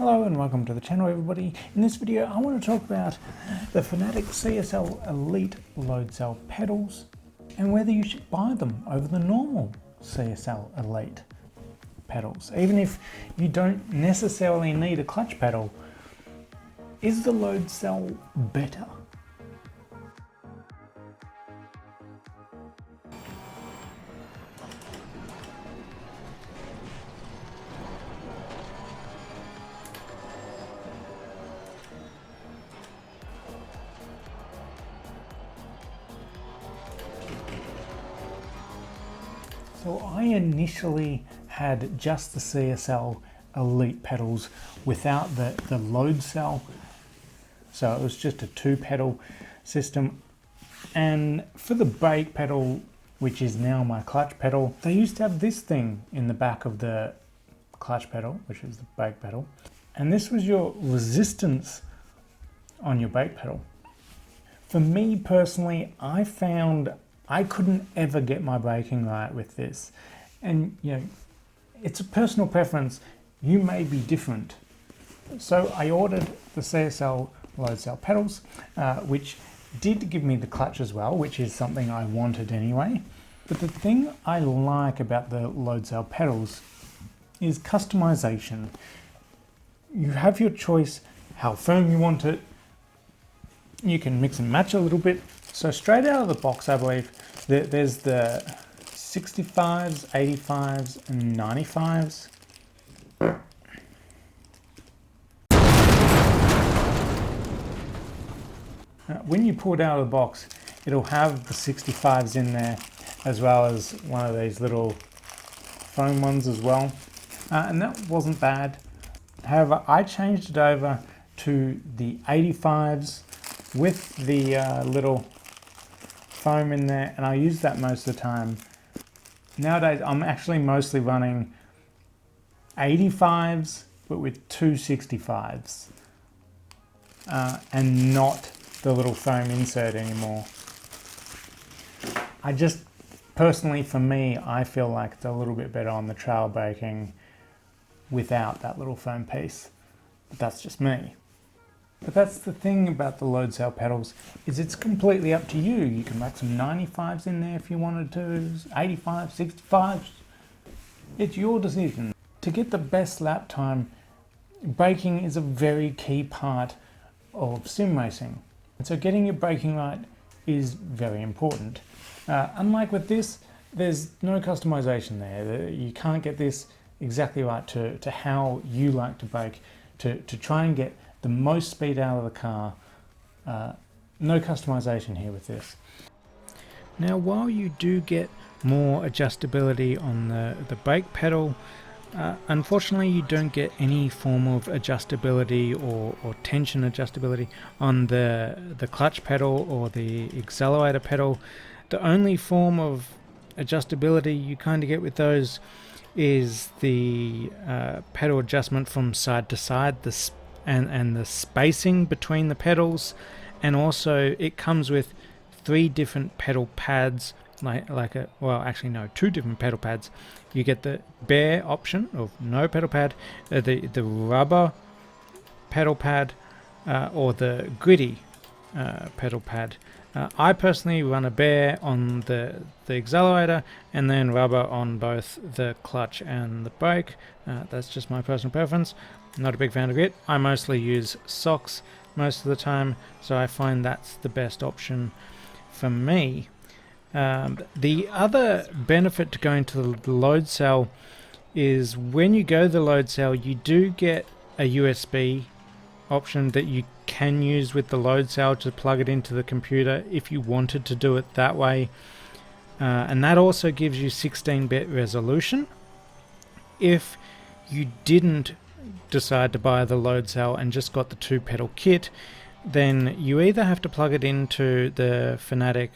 Hello and welcome to the channel, everybody. In this video I want to talk about the Fanatec CSL Elite load cell pedals and whether you should buy them over the normal CSL Elite pedals. Even if you don't necessarily need a clutch pedal, is the load cell better? So I initially had just the CSL Elite pedals without the load cell. So it was just a 2-pedal system. And for the brake pedal, which is now my clutch pedal, they used to have this thing in the back of the clutch pedal, which is the brake pedal. And this was your resistance on your brake pedal. For me personally, I found I couldn't ever get my braking right with this. And you know, it's a personal preference. You may be different. So I ordered the CSL load cell pedals, which did give me the clutch as well, which is something I wanted anyway. But the thing I like about the load cell pedals is customization. You have your choice how firm you want it. You can mix and match a little bit. So straight out of the box, I believe, there's the 65s, 85s, and 95s. When you pull it out of the box, it'll have the 65s in there, as well as one of these little foam ones as well. And that wasn't bad. However, I changed it over to the 85s with the little foam in there, and I use that most of the time. Nowadays I'm actually mostly running 85s but with two 65s and not the little foam insert anymore. I just personally, for me, I feel like it's a little bit better on the trail braking without that little foam piece, but that's just me. But that's the thing about the load cell pedals, is it's completely up to you. You can whack some 95s in there if you wanted to, 85s, 65s. It's your decision. To get the best lap time, braking is a very key part of sim racing. And so getting your braking right is very important. Unlike with this, there's no customization there. You can't get this exactly right to how you like to brake, to try and get the most speed out of the car. No customization here with this. Now, while you do get more adjustability on the brake pedal, unfortunately you don't get any form of adjustability or tension adjustability on the clutch pedal or the accelerator pedal. The only form of adjustability you kind of get with those is the pedal adjustment from side to side, and the spacing between the pedals, and also it comes with 3 different pedal pads, two different pedal pads. You get the bare option of no pedal pad, the rubber pedal pad, or the gritty pedal pad. I personally run a bare on the accelerator and then rubber on both the clutch and the brake. That's just my personal preference. Not a big fan of it. I mostly use socks most of the time, so I find that's the best option for me. The other benefit to going to the load cell is when you go to the load cell, you do get a USB option that you can use with the load cell to plug it into the computer if you wanted to do it that way. And that also gives you 16-bit resolution. If you didn't decide to buy the load cell and just got the 2-pedal kit, then you either have to plug it into the Fanatec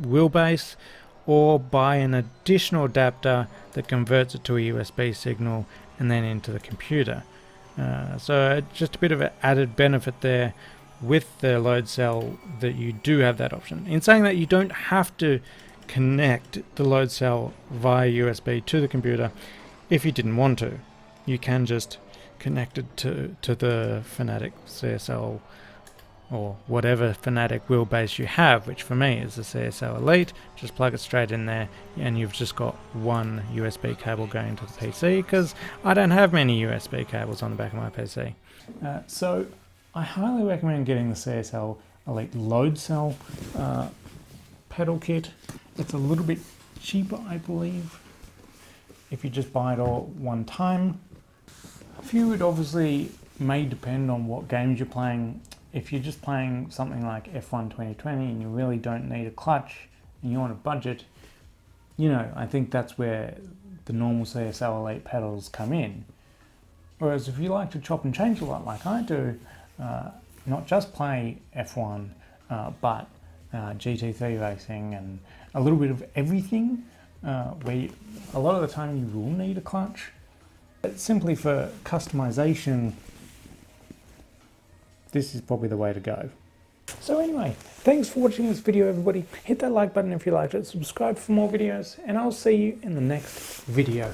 wheelbase or buy an additional adapter that converts it to a USB signal and then into the computer. So just a bit of an added benefit there with the load cell, that you do have that option. In saying that, you don't have to connect the load cell via USB to the computer if you didn't want to. You can just connected to the Fanatec CSL or whatever Fanatec wheelbase you have, which for me is the CSL Elite. Just plug it straight in there and you've just got one USB cable going to the PC, because I don't have many USB cables on the back of my PC. So I highly recommend getting the CSL Elite Loadcell pedal kit. It's a little bit cheaper, I believe, if you just buy it all at one time. A few, it obviously may depend on what games you're playing. If you're just playing something like F1 2020 and you really don't need a clutch and you want a budget, you know, I think that's where the normal CSL Elite pedals come in. Whereas if you like to chop and change a lot like I do, not just play F1, but GT3 racing and a little bit of everything, where a lot of the time you will need a clutch. But simply for customization, this is probably the way to go. So anyway, thanks for watching this video, everybody. Hit that like button if you liked it, subscribe for more videos, and I'll see you in the next video.